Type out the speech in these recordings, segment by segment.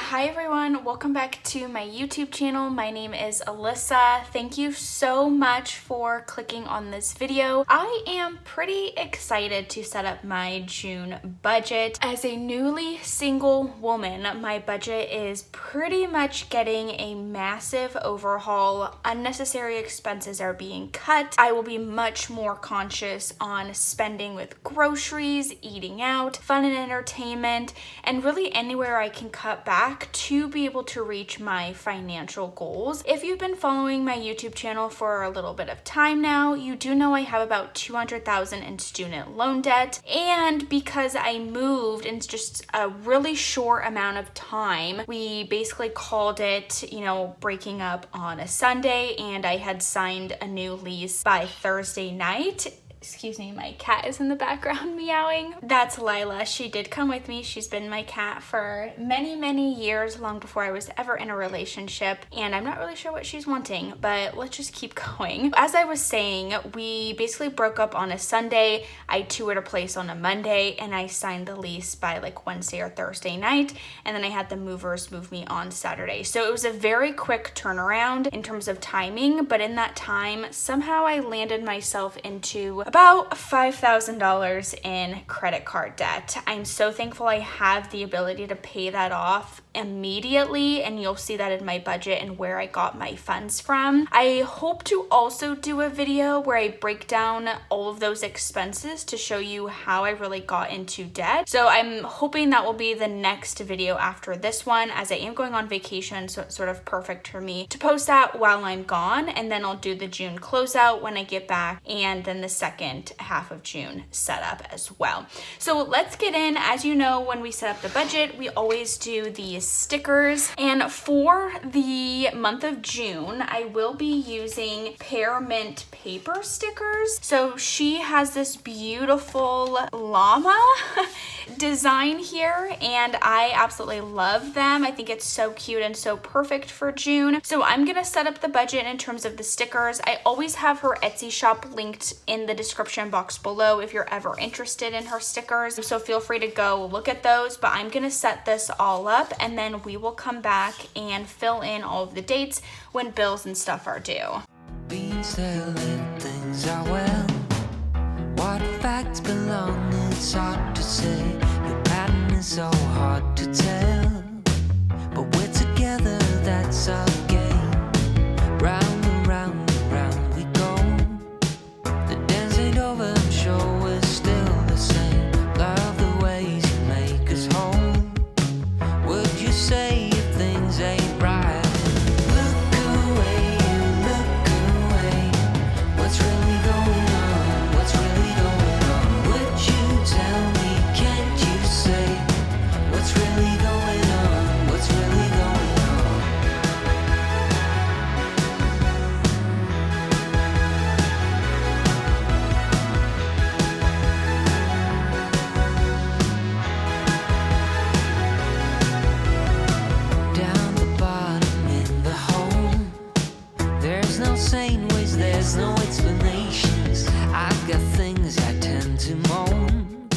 Hi everyone, welcome back to my YouTube channel. My name is Alyssa. Thank you so much for clicking on this video. I am pretty excited to set up my June budget. As a newly single woman, my budget is pretty much getting a massive overhaul. Unnecessary expenses are being cut. I will be much more conscious on spending with groceries, eating out, fun and entertainment, and really anywhere I can cut back to be able to reach my financial goals. If you've been following my YouTube channel for a little bit of time now, you do know I have about $200,000 in student loan debt. And because I moved in just a really short amount of time, we basically called it, breaking up on a Sunday, and I had signed a new lease by Thursday night. Excuse me, my cat is in the background meowing. That's Lila. She did come with me. She's been my cat for many, many years, long before I was ever in a relationship, and I'm not really sure what she's wanting, but let's just keep going. As I was saying, we basically broke up on a Sunday. I toured a place on a Monday, and I signed the lease by like Wednesday or Thursday night, and then I had the movers move me on Saturday. So it was a very quick turnaround in terms of timing, but in that time, somehow I landed myself into about $5,000 in credit card debt. I'm so thankful I have the ability to pay that off immediately, and you'll see that in my budget and where I got my funds from. I hope to also do a video where I break down all of those expenses to show you how I really got into debt. So I'm hoping that will be the next video after this one, as I am going on vacation, so it's sort of perfect for me to post that while I'm gone, and then I'll do the June closeout when I get back, and then the second half of June setup as well. So let's get in. As you know, when we set up the budget, we always do the stickers, and for the month of June I will be using Pearmint paper stickers. So she has this beautiful llama design here, and I absolutely love them. I think it's so cute and so perfect for June. So I'm gonna set up the budget in terms of the stickers. I always have her Etsy shop linked in the description box below if you're ever interested in her stickers, so feel free to go look at those. But I'm gonna set this all up, and then we will come back and fill in all of the dates when bills and stuff are due. Being still if things are well. What facts belong, it's hard to say. Your pattern is so hard to tell. But we're together, that's our game. Round and round and round we go. The dance ain't over, I'm sure we're still the same. Love the ways you make us whole. Would you say if things ain't right? Look away, you look away. What's really going on? What's really going on? Would you tell me, can't you say? What's really going on? What's really going on? Down the bottom in the hole. There's no sane ways, there's no explanations. I've got things I tend to moan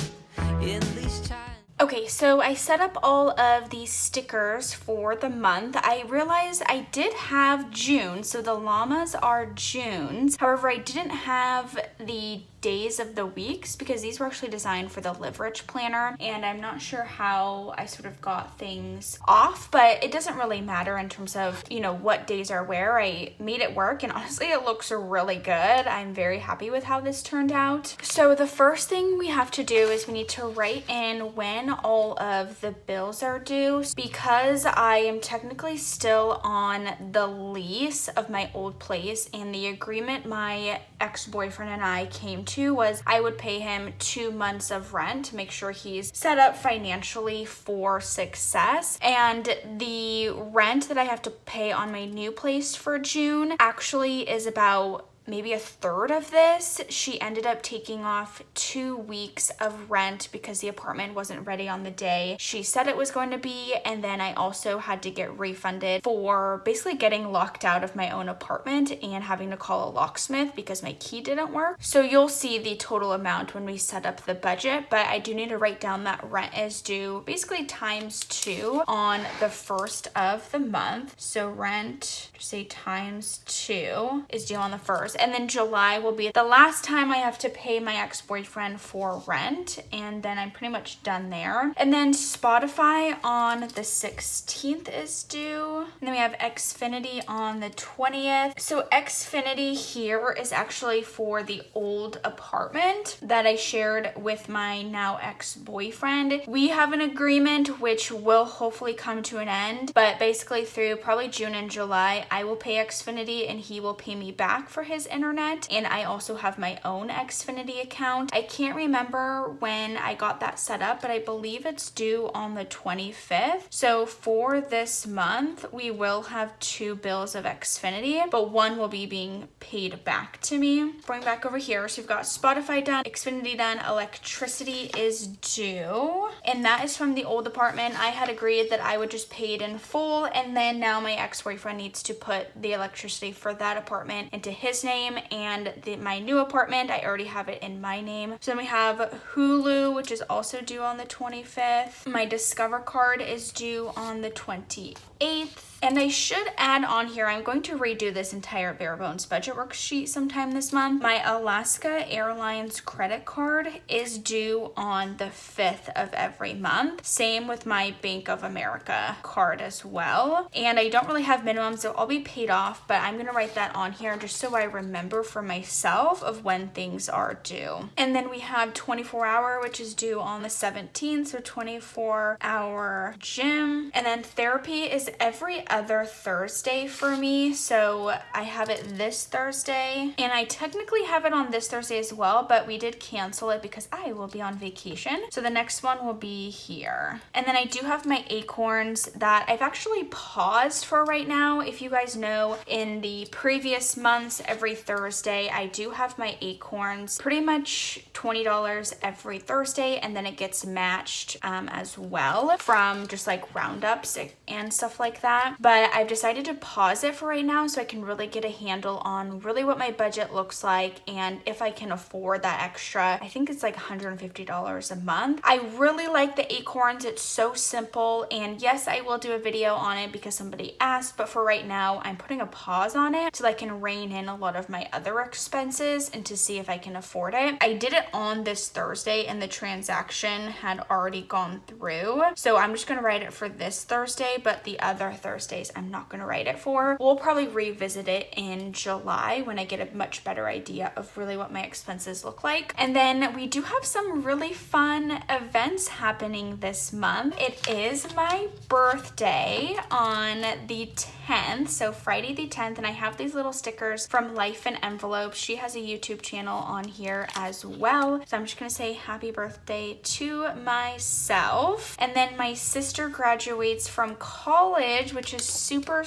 in these times. Okay, so I set up all of these stickers for the month. I realized I did have June, so the llamas are June's. However, I didn't have the days of the weeks because these were actually designed for the Live Rich planner, and I'm not sure how I sort of got things off, but it doesn't really matter in terms of, what days are where. I made it work, and honestly, it looks really good. I'm very happy with how this turned out. So the first thing we have to do is we need to write in when all of the bills are due. Because I am technically still on the lease of my old place, and the agreement my ex-boyfriend and I came to was I would pay him 2 months of rent to make sure he's set up financially for success. And the rent that I have to pay on my new place for June actually is about maybe a third of this, she ended up taking off 2 weeks of rent because the apartment wasn't ready on the day she said it was going to be. And then I also had to get refunded for basically getting locked out of my own apartment and having to call a locksmith because my key didn't work. So you'll see the total amount when we set up the budget, but I do need to write down that rent is due basically times 2 on the first of the month. So rent, say times 2 is due on the 1st, and then July will be the last time I have to pay my ex-boyfriend for rent, and then I'm pretty much done there. And then Spotify on the 16th is due, and then we have Xfinity on the 20th. So Xfinity here is actually for the old apartment that I shared with my now ex-boyfriend. We have an agreement which will hopefully come to an end, but basically through probably June and July, I will pay Xfinity and he will pay me back for his internet. And I also have my own Xfinity account. I can't remember when I got that set up, but I believe it's due on the 25th. So for this month, we will have 2 bills of Xfinity, but one will be being paid back to me. Going back over here, so we've got Spotify done, Xfinity done, electricity is due, and that is from the old apartment. I had agreed that I would just pay it in full, and then now my ex-boyfriend needs to put the electricity for that apartment into his name, and my new apartment, I already have it in my name. So then we have Hulu, which is also due on the 25th. My Discover card is due on the 28th. And I should add on here, I'm going to redo this entire bare bones budget worksheet sometime this month. My Alaska Airlines credit card is due on the 5th of every month. Same with my Bank of America card as well. And I don't really have minimums, so I'll be paid off, but I'm gonna write that on here just so I remember for myself of when things are due. And then we have 24-hour, which is due on the 17th, so 24-hour gym. And then therapy is every other Thursday for me, so I have it this Thursday, and I technically have it on this Thursday as well, but we did cancel it because I will be on vacation, so the next one will be here. And then I do have my Acorns that I've actually paused for right now. If you guys know, in the previous months, every Thursday I do have my Acorns, pretty much $20 every Thursday, and then it gets matched as well from just like roundups and stuff like that. But I've decided to pause it for right now so I can really get a handle on really what my budget looks like and if I can afford that extra. I think it's like $150 a month. I really like the Acorns. It's so simple, and yes, I will do a video on it because somebody asked, but for right now I'm putting a pause on it so I can rein in a lot of my other expenses and to see if I can afford it. I did it on this Thursday and the transaction had already gone through, so I'm just gonna write it for this Thursday, but the other Thursdays I'm not going to write it for. We'll probably revisit it in July when I get a much better idea of really what my expenses look like. And then we do have some really fun events happening this month. It is my birthday on the 10th, so Friday the 10th, and I have these little stickers from Life in Envelopes. She has a YouTube channel on here as well, so I'm just going to say happy birthday to myself. And then my sister graduates from college, which is super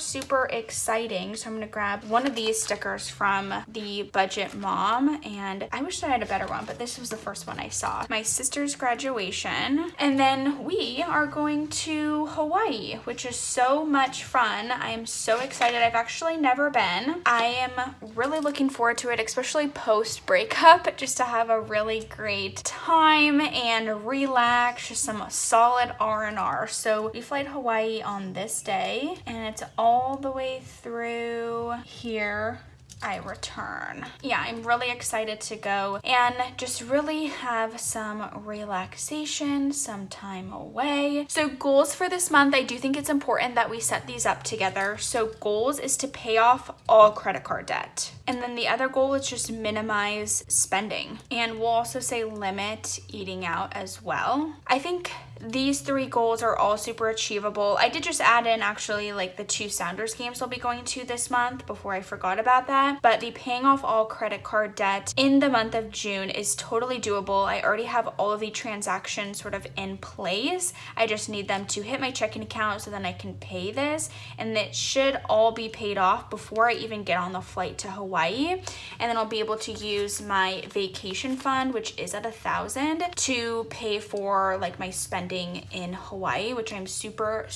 exciting, so I'm gonna grab one of these stickers from the Budget Mom, and I wish I had a better one, but this was the first one I saw. My sister's graduation, and then we are going to Hawaii, which is so much fun. I am so excited. I've actually never been. I am really looking forward to it, especially post breakup, just to have a really great time and relax, just some solid R&R. So we fly to Hawaii on this day, and it's all the way through here I return. Yeah, I'm really excited to go and just really have some relaxation, some time away. So goals for this month, I do think it's important that we set these up together. So goals is to pay off all credit card debt. And then the other goal is just minimize spending. And we'll also say limit eating out as well. I think these 3 goals are all super achievable. I did just add in actually like the 2 Sounders games I'll be going to this month before I forgot about that. But the paying off all credit card debt in the month of June is totally doable. I already have all of the transactions sort of in place. I just need them to hit my checking account so then I can pay this, and it should all be paid off before I even get on the flight to Hawaii. And then I'll be able to use my vacation fund, which is at $1,000, to pay for like my spending in Hawaii, which I'm super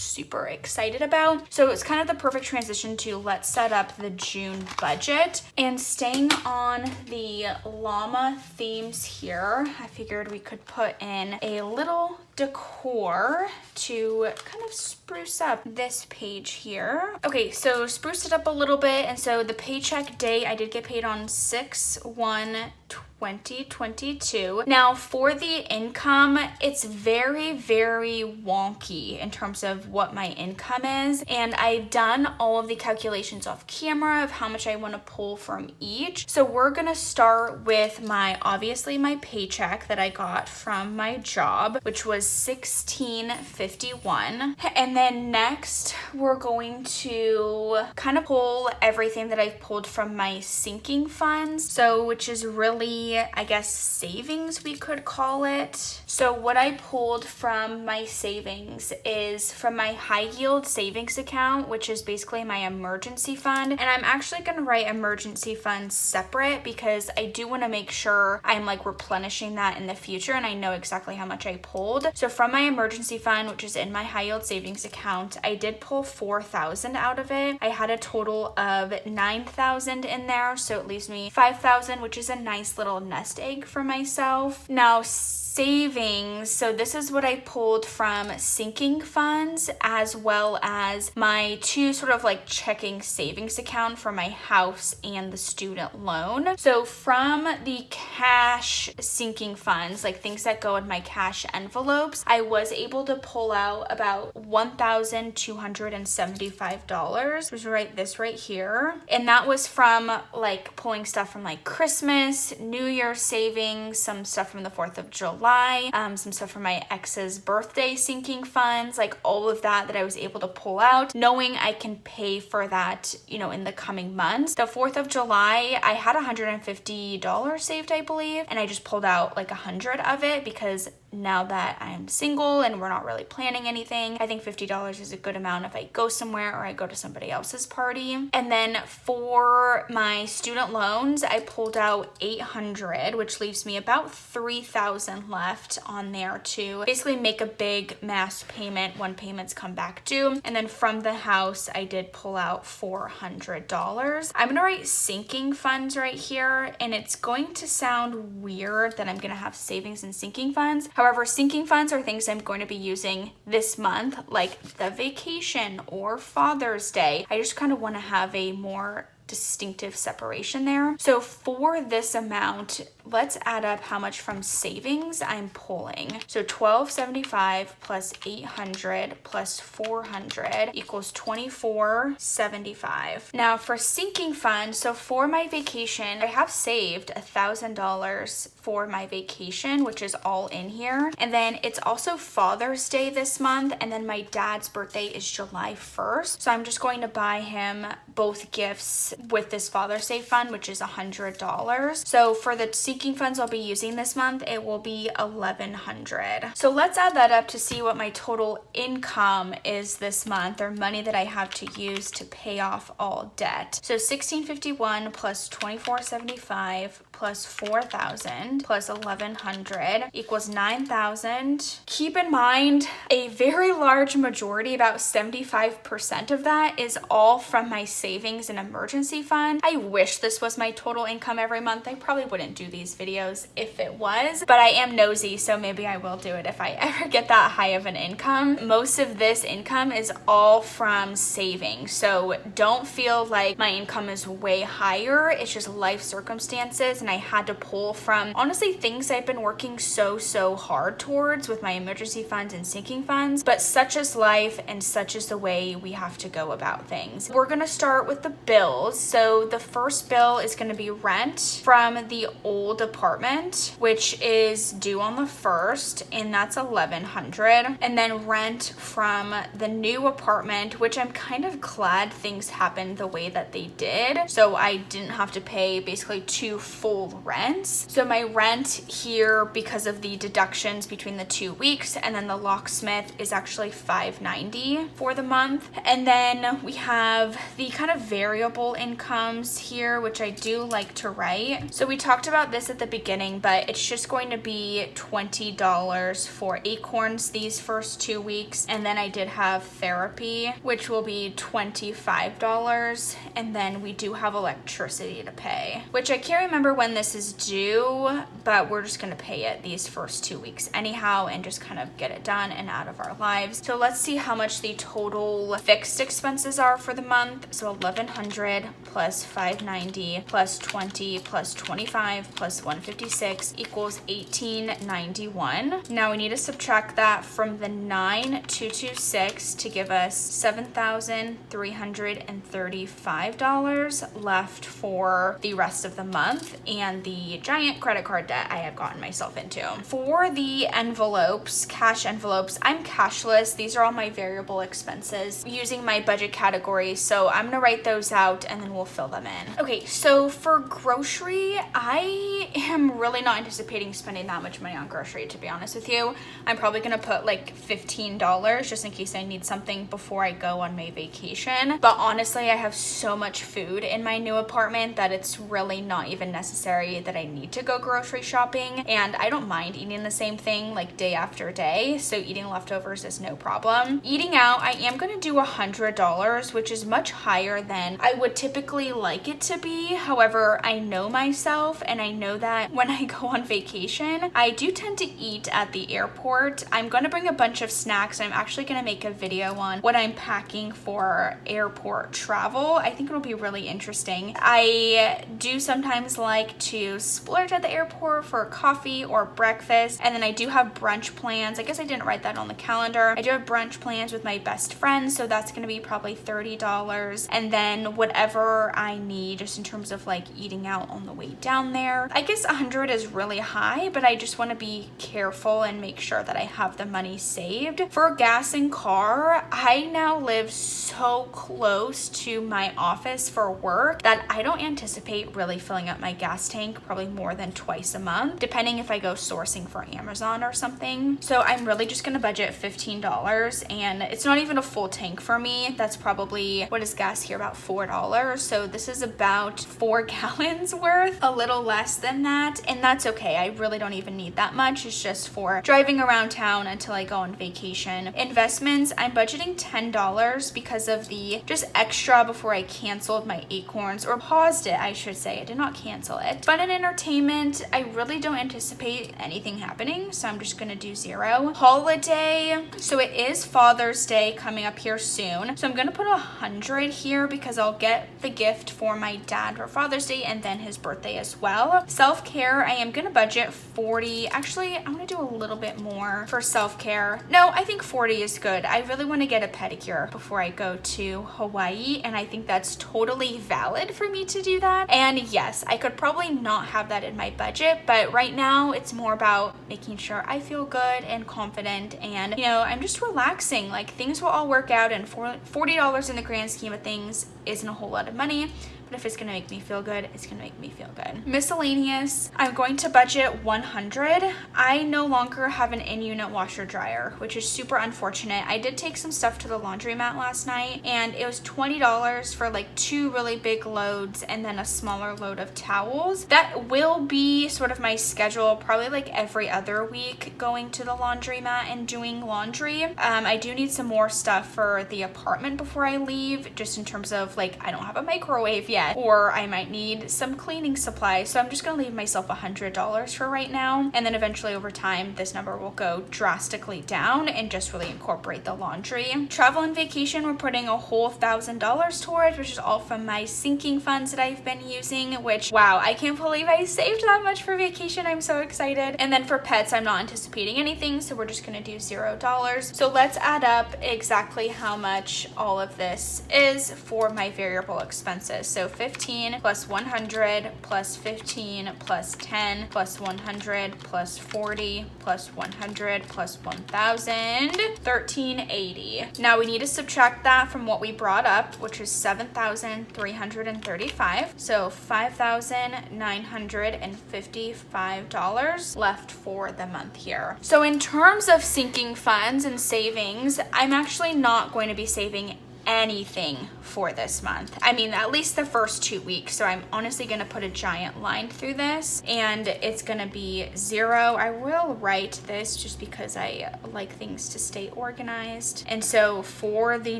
excited about. So it's kind of the perfect transition to let's set up the June budget. And staying on the llama themes here, I figured we could put in a little decor to kind of spruce up this page here. Okay, so spruce it up a little bit. And so the paycheck day, I did get paid on 6/1/2022. Now for the income, it's very wonky in terms of what my income is, and I've done all of the calculations off camera of how much I want to pull from each. So we're gonna start with obviously my paycheck that I got from my job, which was $16.51. And then next we're going to kind of pull everything that I've pulled from my sinking funds, so which is really, I guess, savings we could call it. So what I pulled from my savings is from my high yield savings account, which is basically my emergency fund. And I'm actually going to write emergency fund separate because I do want to make sure I'm like replenishing that in the future and I know exactly how much I pulled. So from my emergency fund, which is in my high yield savings account, I did pull $4,000 out of it. I had a total of $9,000 in there, so it leaves me $5,000, which is a nice little nest egg for myself. Now savings, so this is what I pulled from sinking funds as well as my 2 sort of like checking savings account for my house and the student loan. So from the cash sinking funds, like things that go in my cash envelopes, I was able to pull out about $1,275, which is this right here. And that was from like pulling stuff from like Christmas, New Year's savings, some stuff from the 4th of July, some stuff from my ex's birthday sinking funds, like all of that I was able to pull out, knowing I can pay for that, in the coming months. The 4th of July, I had $150 saved, I believe, and I just pulled out like 100 of it because now that I'm single and we're not really planning anything, I think $50 is a good amount if I go somewhere or I go to somebody else's party. And then for my student loans, I pulled out $800, which leaves me about $3,000 left on there to basically make a big mass payment when payments come back due. And then from the house, I did pull out $400. I'm gonna write sinking funds right here, and it's going to sound weird that I'm gonna have savings and sinking funds. However, sinking funds are things I'm going to be using this month, like the vacation or Father's Day. I just kind of want to have a more distinctive separation there. So for this amount, let's add up how much from savings I'm pulling. So $1,275 plus $800 plus $400 equals $2,475. Now for sinking fund, so for my vacation, I have saved $1,000 for my vacation, which is all in here. And then it's also Father's Day this month, and then my dad's birthday is July 1st. So I'm just going to buy him both gifts with this Father's Day fund, which is $100. So for the sinking funds I'll be using this month, it will be $1,100. So let's add that up to see what my total income is this month, or money that I have to use to pay off all debt. So $1,651 plus $2,475 plus $4,000 plus $1,100 equals $9,000. Keep in mind, a very large majority, about 75% of that, is all from my savings and emergency fund. I wish this was my total income every month. I probably wouldn't do these videos if it was, but I am nosy, so maybe I will do it if I ever get that high of an income. Most of this income is all from savings, so don't feel like my income is way higher. It's just life circumstances, and and I had to pull from honestly things I've been working so hard towards with my emergency funds and sinking funds, but such is life and such is the way we have to go about things. We're gonna start with the bills. So the first bill is gonna be rent from the old apartment, which is due on the 1st, and that's $1,100. And then rent from the new apartment, which I'm kind of glad things happened the way that they did, so I didn't have to pay basically 2 full rents. So my rent here, because of the deductions between the 2 weeks and then the locksmith, is actually $590 for the month. And then we have the kind of variable incomes here, which I do like to write. So we talked about this at the beginning, but it's just going to be $20 for Acorns these first 2 weeks, and then I did have therapy, which will be $25, and then we do have electricity to pay, which I can't remember when this is due, but we're just gonna pay it these first 2 weeks anyhow and just kind of get it done and out of our lives. So let's see how much the total fixed expenses are for the month. So $1,100 plus $590 plus 20 plus 25 plus 156 equals $1,891. Now we need to subtract that from the 9,226 to give us $7,335 left for the rest of the month and the giant credit card debt I have gotten myself into. For the envelopes, cash envelopes, I'm cashless. These are all my variable expenses using my budget categories, so I'm gonna write those out and then we'll fill them in. Okay, so for grocery, I am really not anticipating spending that much money on grocery, to be honest with you. I'm probably gonna put like $15 just in case I need something before I go on my vacation. But honestly, I have so much food in my new apartment that it's really not even necessary that I need to go grocery shopping, and I don't mind eating the same thing like day after day, so eating leftovers is no problem. Eating out, I am gonna do $100, which is much higher than I would typically like it to be. However, I know myself and I know that when I go on vacation, I do tend to eat at the airport. I'm gonna bring a bunch of snacks. I'm actually gonna make a video on what I'm packing for airport travel. I think it'll be really interesting. I do sometimes like to splurge at the airport for coffee or breakfast, and then I do have brunch plans. I guess I didn't write that on the calendar. I do have brunch plans with my best friend, so that's gonna be probably $30, and then whatever I need just in terms of like eating out on the way down there. I guess 100 is really high, but I just want to be careful and make sure that I have the money saved. For gas and car, I now live so close to my office for work that I don't anticipate really filling up my gas tank probably more than twice a month, depending if I go sourcing for Amazon or something. So I'm really just gonna budget $15, and it's not even a full tank for me. That's probably, what is gas here, about $4. So this is about 4 gallons worth, a little less than that, and that's okay. I really don't even need that much. It's just for driving around town until I go on vacation. Investments, I'm budgeting $10 because of the just extra before I canceled my Acorns, or paused it, I should say. I did not cancel it. Fun and entertainment, I really don't anticipate anything happening, so I'm just gonna do 0. Holiday, so it is Father's Day coming up here soon, so I'm gonna put 100 here because I'll get the gift for my dad for Father's Day and then his birthday as well. Self-care, I am gonna budget 40. Actually, I'm gonna do a little bit more for self-care. No, I think 40 is good. I really want to get a pedicure before I go to Hawaii, and I think that's totally valid for me to do that. And yes, I could probably not have that in my budget, but right now it's more about making sure I feel good and confident, and you know, I'm just relaxing. Like, things will all work out, and $40 in the grand scheme of things isn't a whole lot of money. But if it's gonna make me feel good, it's gonna make me feel good. Miscellaneous, I'm going to budget 100. I no longer have an in-unit washer dryer, which is super unfortunate. I did take some stuff to the laundromat last night, and it was $20 for like 2 really big loads and then a smaller load of towels. That will be sort of my schedule, probably like every other week, going to the laundromat and doing laundry. I do need some more stuff for the apartment before I leave, just in terms of like, I don't have a microwave yet, or I might need some cleaning supplies. So I'm just gonna leave myself $100 for right now, and then eventually over time this number will go drastically down and just really incorporate the laundry. Travel and vacation, we're putting a whole $1,000 towards, which is all from my sinking funds that I've been using, which, wow, I can't believe I saved that much for vacation. I'm so excited. And then for pets, I'm not anticipating anything, so we're just gonna do $0. So let's add up exactly how much all of this is for my variable expenses. So 15 plus 100 plus 15 plus 10 plus 100 plus 40 plus 100 plus 1,000, 1380. Now we need to subtract that from what we brought up, which is 7,335. So $5,955 left for the month here. So in terms of sinking funds and savings, I'm actually not going to be saving anything for this month. I mean, at least the first 2 weeks. So I'm honestly gonna put a giant line through this and it's gonna be 0. I will write this just because I like things to stay organized. And so for the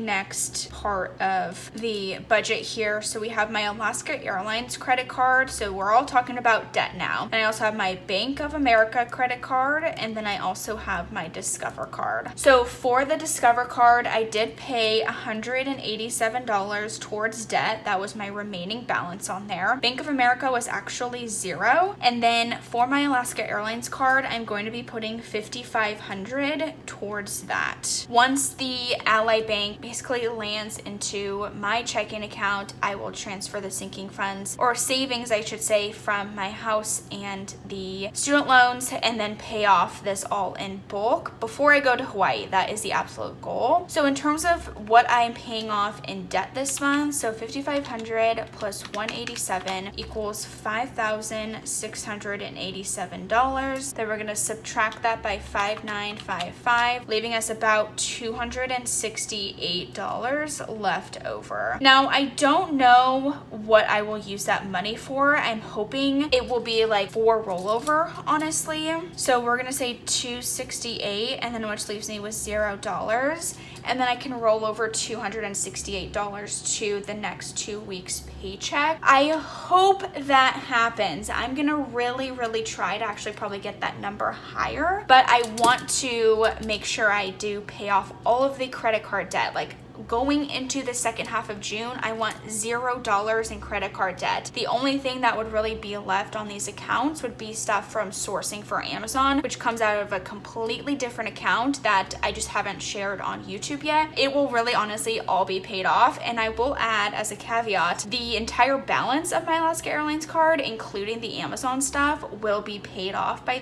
next part of the budget here, so we have my Alaska Airlines credit card. So we're all talking about debt now. And I also have my Bank of America credit card, and then I also have my Discover card. So for the Discover card, I did pay $187 towards debt. That was my remaining balance on there. Bank of America was actually 0. And then for my Alaska Airlines card, I'm going to be putting $5,500 towards that. Once the Ally Bank basically lands into my checking account, I will transfer the sinking funds, or savings I should say, from my house and the student loans, and then pay off this all in bulk before I go to Hawaii. That is the absolute goal. So in terms of what I'm paying off in debt this month, so $5,500 plus 187 equals $5,687. Then we're going to subtract that by 5,955, leaving us about $268 left over. Now I don't know what I will use that money for. I'm hoping it will be like for rollover, honestly. So we're going to say 268, and then which leaves me with $0. And then I can roll over $268 to the next 2 weeks paycheck. I hope that happens. I'm gonna really try to actually probably get that number higher, but I want to make sure I do pay off all of the credit card debt. Like, going into the second half of June, I want $0 in credit card debt. The only thing that would really be left on these accounts would be stuff from sourcing for Amazon, which comes out of a completely different account that I just haven't shared on YouTube yet. It will really honestly all be paid off, and I will add as a caveat, the entire balance of my Alaska Airlines card, including the Amazon stuff, will be paid off by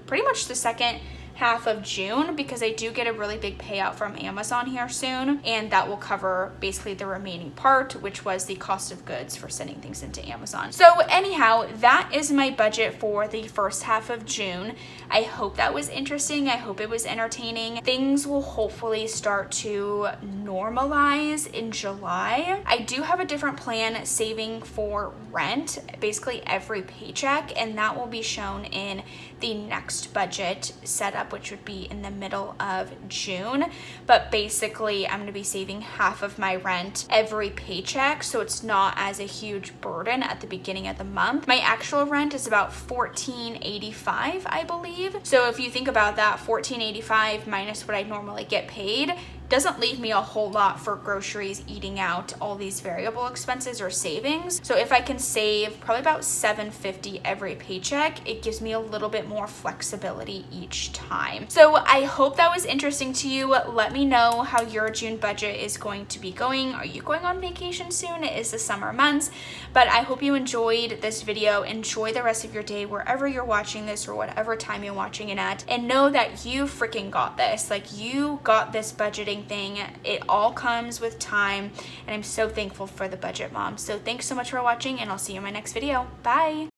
pretty much the second half of June, because I do get a really big payout from Amazon here soon, and that will cover basically the remaining part, which was the cost of goods for sending things into Amazon. So anyhow, that is my budget for the first half of June. I hope that was interesting. I hope it was entertaining. Things will hopefully start to normalize in July. I do have a different plan saving for rent, basically every paycheck, and that will be shown in the next budget setup, which would be in the middle of June. But basically, I'm going to be saving half of my rent every paycheck, so it's not as a huge burden at the beginning of the month. My actual rent is about $14.85, I believe. So if you think about that, $14.85 minus what I normally get paid doesn't leave me a whole lot for groceries, eating out, all these variable expenses or savings. So if I can save probably about $7.50 every paycheck, it gives me a little bit more flexibility each time. So I hope that was interesting to you. Let me know how your June budget is going to be going. Are you going on vacation soon? It is the summer months, but I hope you enjoyed this video. Enjoy the rest of your day wherever you're watching this or whatever time you're watching it at, and know that you freaking got this. Like, you got this budgeting thing. It all comes with time, and I'm so thankful for the budget mom. So thanks so much for watching, and I'll see you in my next video. Bye.